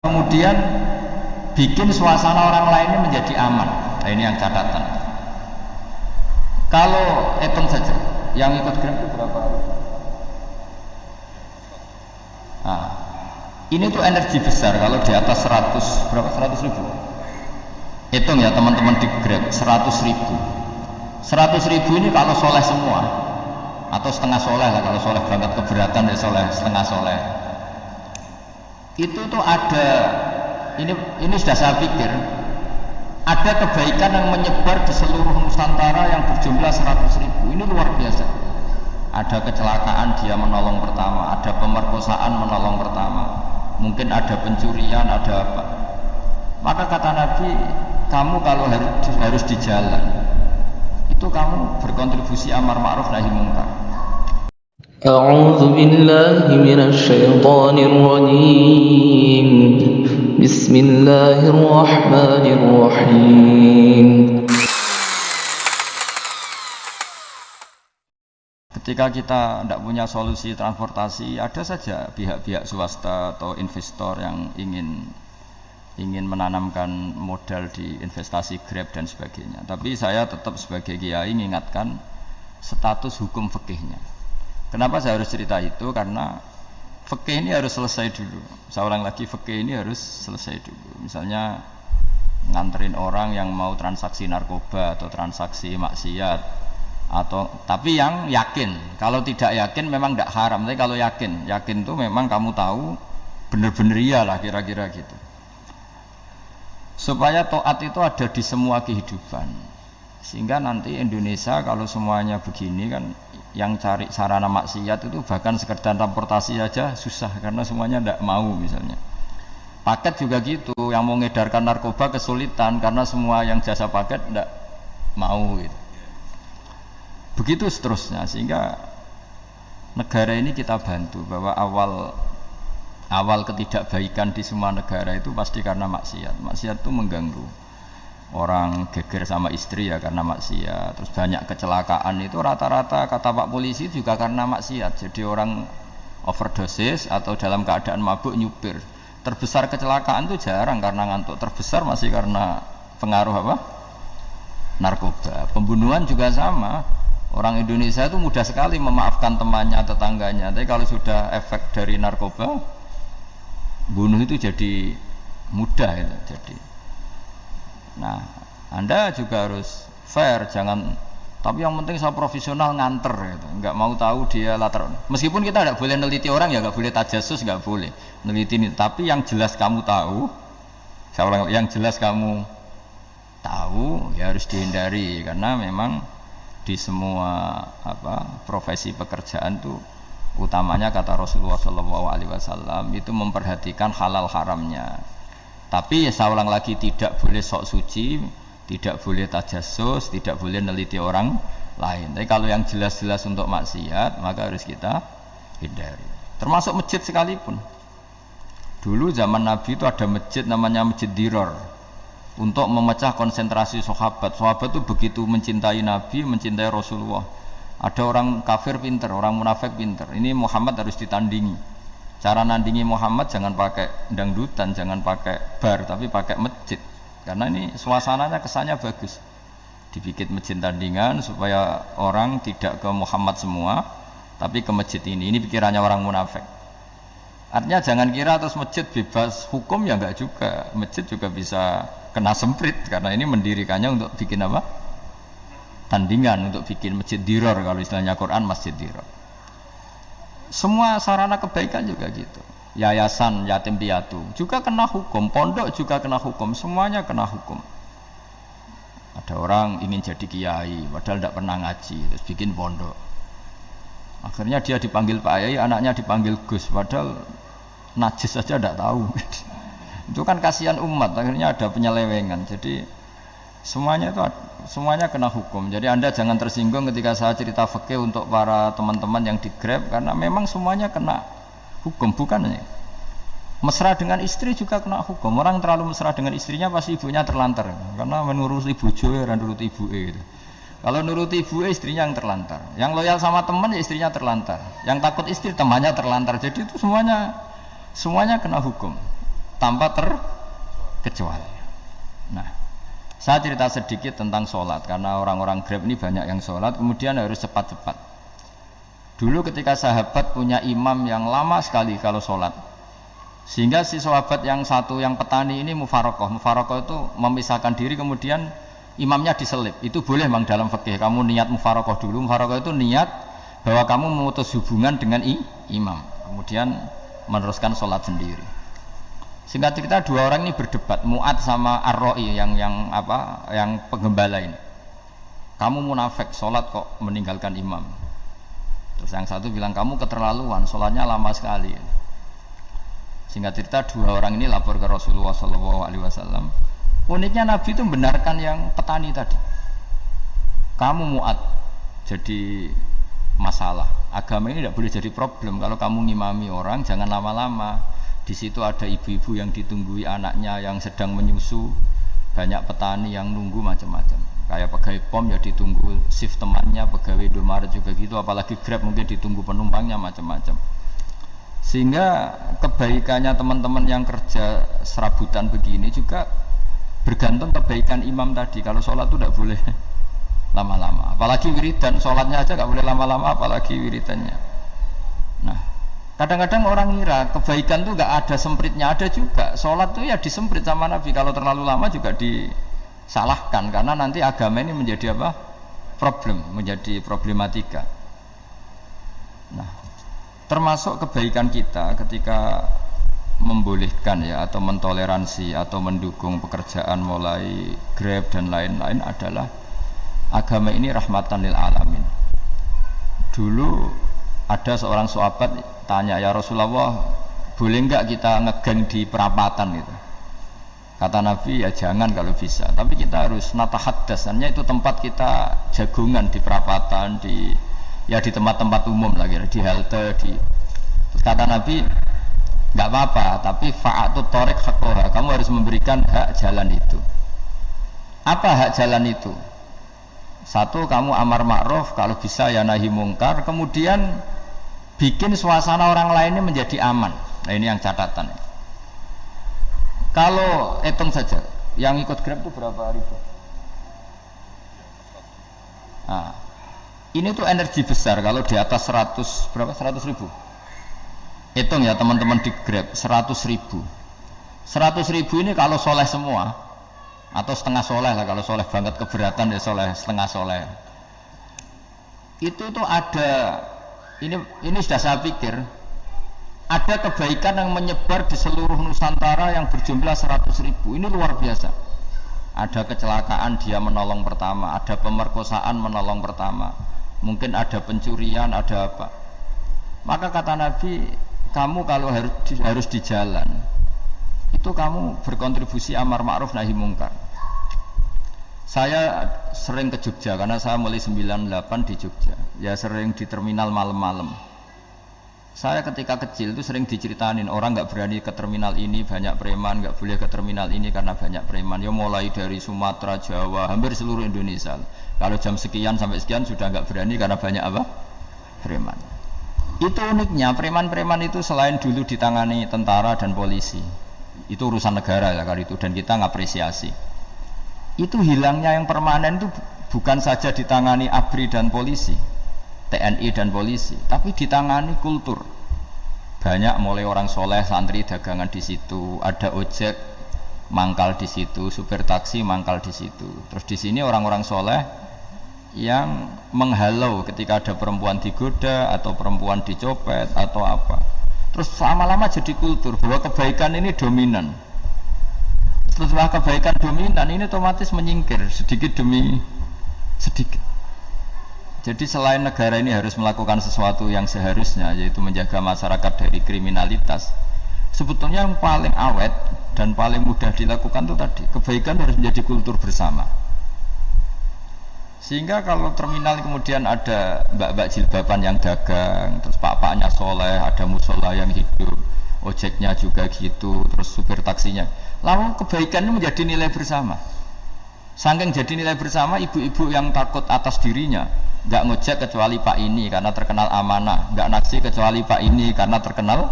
kemudian bikin suasana orang lainnya menjadi aman. Nah, ini yang catatan. Kalau hitung saja, yang ikut Grab itu berapa? Nah, ini tuh energi besar kalau di atas 100, berapa? 100 ribu. Hitung ya teman-teman di Grab, 100 ribu. 100 ribu ini kalau soleh semua, atau setengah soleh lah, kalau soleh berangkat keberatan ya soleh, setengah soleh. Itu tuh ada, ini sudah saya pikir, ada kebaikan yang menyebar di seluruh Nusantara yang berjumlah 100 ribu. Ini luar biasa. Ada kecelakaan dia menolong pertama, ada pemerkosaan menolong pertama, mungkin ada pencurian, ada apa. Maka kata Nabi, kamu kalau harus di jalan, itu kamu berkontribusi amar ma'ruf nahi munkar. A'udzu billahi minasy syaithanir rajim. Bismillahirrahmanirrahim. Ketika kita tidak punya solusi transportasi, ada saja pihak-pihak swasta atau investor yang ingin menanamkan modal di investasi Grab dan sebagainya. Tapi saya tetap sebagai kiai mengingatkan status hukum fikihnya. Kenapa saya harus cerita itu? Karena fikih ini harus selesai dulu. Saya ulang lagi, fikih ini harus selesai dulu. Misalnya nganterin orang yang mau transaksi narkoba atau transaksi maksiat, tapi yang yakin. Kalau tidak yakin memang tidak haram. Tapi kalau yakin itu memang kamu tahu benar-benar iyalah, kira-kira gitu. Supaya taat itu ada di semua kehidupan. Sehingga nanti Indonesia kalau semuanya begini kan, yang cari sarana maksiat itu bahkan sekedar transportasi aja susah karena semuanya tidak mau. Misalnya paket juga gitu, yang mau ngedarkan narkoba kesulitan karena semua yang jasa paket tidak mau gitu. Begitu seterusnya, sehingga negara ini kita bantu bahwa awal ketidakbaikan di semua negara itu pasti karena maksiat. Maksiat itu mengganggu. Orang geger sama istri ya karena maksiat. Terus banyak kecelakaan itu rata-rata kata Pak Polisi juga karena maksiat. Jadi orang overdosis atau dalam keadaan mabuk nyupir. Terbesar kecelakaan itu jarang karena ngantuk. Terbesar masih karena pengaruh apa? Narkoba. Pembunuhan juga sama. Orang Indonesia itu mudah sekali memaafkan temannya, tetangganya. Tapi kalau sudah efek dari narkoba, bunuh itu jadi mudah itu jadi. Nah, Anda juga harus fair, jangan. Tapi yang penting saya profesional nganter, gitu. Nggak mau tahu dia latar. Meskipun kita tidak boleh neliti orang ya, nggak boleh tajasus, nggak boleh neliti ini. Tapi yang jelas kamu tahu, yang jelas kamu tahu ya harus dihindari karena memang di semua profesi pekerjaan itu utamanya kata Rasulullah SAW itu memperhatikan halal haramnya. Tapi ya saya ulang lagi, tidak boleh sok suci, tidak boleh tajassus, tidak boleh neliti orang lain. Tapi kalau yang jelas-jelas untuk maksiat maka harus kita hindari. Termasuk masjid sekalipun. Dulu zaman Nabi itu ada masjid namanya Masjid Dirar untuk memecah konsentrasi sahabat. Sahabat itu begitu mencintai Nabi, mencintai Rasulullah. Ada orang kafir pinter, orang munafik pinter. Ini Muhammad harus ditandingi. Cara nandingi Muhammad jangan pakai dangdutan, jangan pakai bar, tapi pakai masjid. Karena ini suasananya kesannya bagus. Dibikin masjid tandingan supaya orang tidak ke Muhammad semua, tapi ke masjid ini. Ini pikirannya orang munafik. Artinya jangan kira terus masjid bebas hukum, ya enggak juga. Masjid juga bisa kena semprit karena ini mendirikannya untuk bikin apa? Tandingan, untuk bikin masjid dirar, kalau istilahnya Quran masjid dirar. Semua sarana kebaikan juga gitu. Yayasan yatim piatu juga kena hukum, pondok juga kena hukum, semuanya kena hukum. Ada orang ingin jadi kiai padahal tidak pernah ngaji, terus bikin pondok. Akhirnya dia dipanggil Pak Yai, anaknya dipanggil Gus, padahal najis saja tidak tahu. Itu kan kasihan umat, akhirnya ada penyelewengan. Jadi semuanya kena hukum. Jadi Anda jangan tersinggung ketika saya cerita fikih untuk para teman-teman yang di Grab, karena memang semuanya kena hukum, bukan ya. Mesra dengan istri juga kena hukum. Orang terlalu mesra dengan istrinya pasti ibunya terlantar, karena menuruti bojo dan nuruti ibuke gitu. Kalau nuruti ibuke istrinya yang terlantar. Yang loyal sama teman ya istrinya terlantar. Yang takut istri temannya terlantar. Jadi itu semuanya kena hukum. tanpa terkecuali. Nah, saya cerita sedikit tentang sholat karena orang-orang Grab ini banyak yang sholat, kemudian harus cepat-cepat. Dulu ketika sahabat punya imam yang lama sekali kalau sholat, sehingga si sahabat yang satu yang petani ini mufarokoh itu memisahkan diri, kemudian imamnya diselip. Itu boleh memang dalam fikih. Kamu niat mufarokoh dulu. Mufarokoh itu niat bahwa kamu memutus hubungan dengan imam, kemudian meneruskan sholat sendiri. Singkat cerita dua orang ini berdebat, Mu'ad sama Ar-Ra'i yang penggembala ini. Kamu munafik, sholat kok meninggalkan imam. Terus yang satu bilang, kamu keterlaluan, sholatnya lama sekali. Singkat cerita dua orang ini lapor ke Rasulullah SAW. Uniknya Nabi itu membenarkan yang petani tadi. Kamu Mu'ad, jadi masalah. Agama ini tidak boleh jadi problem. Kalau kamu ngimami orang, jangan lama-lama. Di situ ada ibu-ibu yang ditunggui anaknya yang sedang menyusu, banyak petani yang nunggu macam-macam. Kayak pegawai POM ya ditunggu shift temannya, pegawai Indomaret juga gitu, apalagi Grab mungkin ditunggu penumpangnya macam-macam. Sehingga kebaikannya teman-teman yang kerja serabutan begini juga bergantung kebaikan imam tadi. Kalau sholat itu tidak boleh lama-lama, apalagi wiridan, sholatnya aja nggak boleh lama-lama, apalagi wiridannya. Nah, kadang-kadang orang ngira kebaikan itu nggak ada sempritnya, ada juga. Sholat itu ya disemprit sama Nabi, kalau terlalu lama juga disalahkan, karena nanti agama ini menjadi apa? Problem, menjadi problematika. Nah, termasuk kebaikan kita ketika membolehkan ya atau mentoleransi atau mendukung pekerjaan mulai Grab dan lain-lain adalah agama ini rahmatan lil alamin. Dulu ada seorang sahabat tanya, ya Rasulullah, boleh enggak kita ngegeng di perapatan gitu? Kata Nabi, ya jangan kalau bisa, tapi kita harus natahaddasannya, itu tempat kita jagungan di perapatan, di tempat-tempat umum lagi, di halte, Terus kata Nabi, enggak apa-apa, tapi fa'atut thoriq haqqaha, kamu harus memberikan hak jalan itu. Apa hak jalan itu? Satu, kamu amar ma'ruf, kalau bisa ya nahi mungkar, kemudian bikin suasana orang lainnya menjadi aman. Nah, ini yang catatan. Kalau hitung saja, yang ikut Grab itu berapa ribu? Nah, ini tuh energi besar kalau di atas 100 berapa? 100 ribu. Hitung ya teman-teman di Grab, 100 ribu. 100 ribu ini kalau soleh semua, atau setengah soleh lah, kalau soleh banget keberatan ya soleh setengah soleh. Itu tuh ada, ini sudah saya pikir, ada kebaikan yang menyebar di seluruh Nusantara yang berjumlah 100 ribu. Ini luar biasa. Ada kecelakaan dia menolong pertama, ada pemerkosaan menolong pertama, mungkin ada pencurian, ada apa. Maka kata Nabi, kamu kalau harus di jalan, itu kamu berkontribusi amar ma'ruf nahi mungkar. Saya sering ke Jogja karena saya mulai 98 di Jogja. Ya sering di terminal malam-malam. Saya ketika kecil itu sering diceritain orang nggak berani ke terminal ini banyak preman, nggak boleh ke terminal ini karena banyak preman. Ya mulai dari Sumatera, Jawa, hampir seluruh Indonesia. Kalau jam sekian sampai sekian sudah nggak berani karena banyak apa? Preman. Itu uniknya preman-preman itu selain dulu ditangani tentara dan polisi, itu urusan negara ya kali itu, dan kita ngapresiasi. Itu hilangnya yang permanen itu bukan saja ditangani ABRI dan polisi, TNI dan polisi, tapi ditangani kultur. Banyak mulai orang soleh, santri dagangan di situ, ada ojek mangkal di situ, supir taksi mangkal di situ. Terus di sini orang-orang soleh yang menghalau ketika ada perempuan digoda atau perempuan dicopet atau apa. Terus lama-lama jadi kultur bahwa kebaikan ini dominan. Setelah kebaikan dominan ini otomatis menyingkir sedikit demi sedikit. Jadi selain negara ini harus melakukan sesuatu yang seharusnya, yaitu menjaga masyarakat dari kriminalitas, sebetulnya yang paling awet dan paling mudah dilakukan itu tadi, kebaikan harus menjadi kultur bersama. Sehingga kalau terminal kemudian ada mbak-mbak jilbaban yang dagang, terus pak-paknya soleh, ada musola yang hidup, ojeknya juga gitu, terus supir taksinya, lalu kebaikan ini menjadi nilai bersama. Saking jadi nilai bersama, ibu-ibu yang takut atas dirinya nggak ngojek kecuali pak ini karena terkenal amanah, nggak naksi kecuali pak ini karena terkenal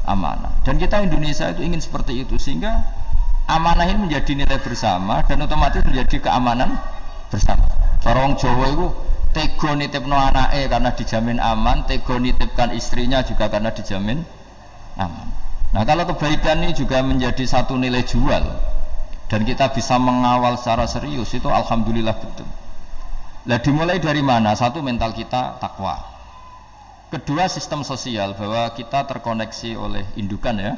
amanah. Dan kita Indonesia itu ingin seperti itu, sehingga amanah ini menjadi nilai bersama dan otomatis menjadi keamanan bersama. Orang Jawa itu tego nitipno anake karena dijamin aman, tego nitipkan istrinya juga karena dijamin aman. Nah, kalau kebaikan ini juga menjadi satu nilai jual dan kita bisa mengawal secara serius, itu alhamdulillah betul. Nah, dimulai dari mana? Satu, mental kita takwa. Kedua, sistem sosial, bahwa kita terkoneksi oleh indukan ya,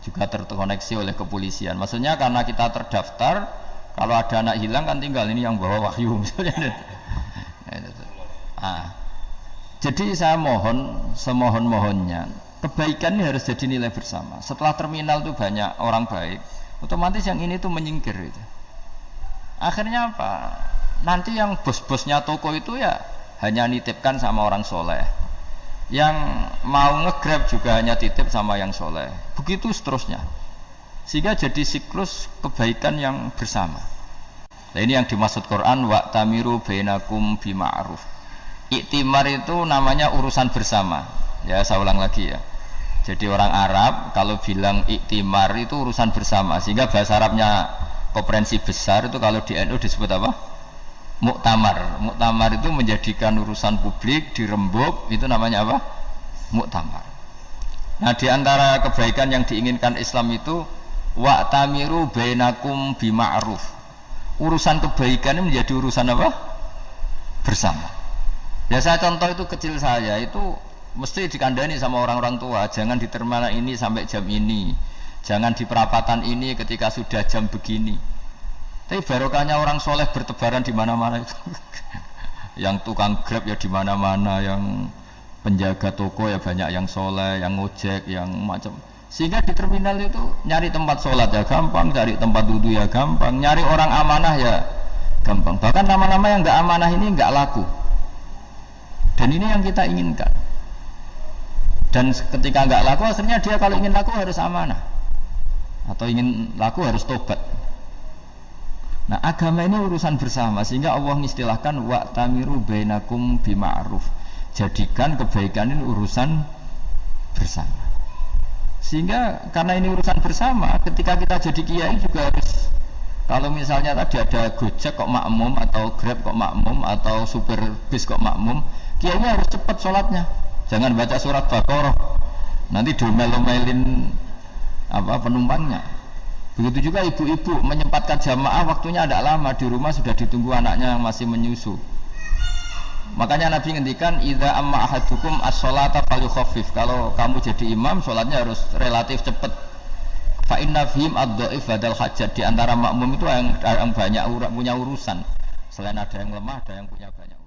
juga terkoneksi oleh kepolisian. Maksudnya karena kita terdaftar, kalau ada anak hilang kan tinggal ini yang bawa wahyu misalnya. Jadi saya mohon, semohon-mohonnya, kebaikan ini harus jadi nilai bersama. Setelah terminal itu banyak orang baik, otomatis yang ini tuh menyingkir itu. Akhirnya apa? Nanti yang bos-bosnya toko itu ya hanya nitipkan sama orang soleh. Yang mau nge-grab juga hanya titip sama yang soleh. Begitu seterusnya. Sehingga jadi siklus kebaikan yang bersama. Nah, ini yang dimaksud Quran, wa'tamiru bainakum bima'ruf. Iktimar itu namanya urusan bersama. Ya, saya ulang lagi ya. Jadi orang Arab kalau bilang iktimar itu urusan bersama. Sehingga bahasa Arabnya konferensi besar itu kalau di NU disebut apa? Muktamar. Muktamar itu menjadikan urusan publik dirembuk, itu namanya apa? Muktamar. Nah, di antara kebaikan yang diinginkan Islam itu wa'tamiru bainakum bima'ruf. Urusan kebaikan ini menjadi urusan apa? Bersama. Ya, saya contoh itu kecil saya itu mesti dikandani sama orang-orang tua, jangan di terminal ini sampai jam ini, jangan di perapatan ini ketika sudah jam begini. Tapi barokahnya orang soleh bertebaran di mana-mana itu. Yang tukang grab ya di mana-mana, yang penjaga toko ya banyak yang soleh, yang ngojek, yang macam. Sehingga di terminal itu nyari tempat sholat ya gampang, cari tempat duduk ya gampang, nyari orang amanah ya gampang. Bahkan nama-nama yang nggak amanah ini nggak laku. Dan ini yang kita inginkan. Dan ketika nggak laku, akhirnya dia kalau ingin laku harus amanah, atau ingin laku harus tobat. Nah, agama ini urusan bersama, sehingga Allah mengistilahkan wa'tamiru bainakum bima'ruf. Jadikan kebaikan ini urusan bersama. Sehingga karena ini urusan bersama, ketika kita jadi kiai juga harus, kalau misalnya tadi ada Gojek kok makmum, atau Grab kok makmum, atau supir bis kok makmum, kiainya harus cepat sholatnya. Jangan baca surat Baqarah, nanti domel-domelin penumpangnya. Begitu juga ibu-ibu menyempatkan jamaah, waktunya tidak lama, di rumah sudah ditunggu anaknya yang masih menyusu. Makanya Nabi ngendikan idza amma ahadukum as-sholata falyukhaffif. Kalau kamu jadi imam, sholatnya harus relatif cepat. Fa inna fihim ad-dhaif badal hajat. Di antara makmum itu yang banyak punya urusan. Selain ada yang lemah, ada yang punya banyak urusan.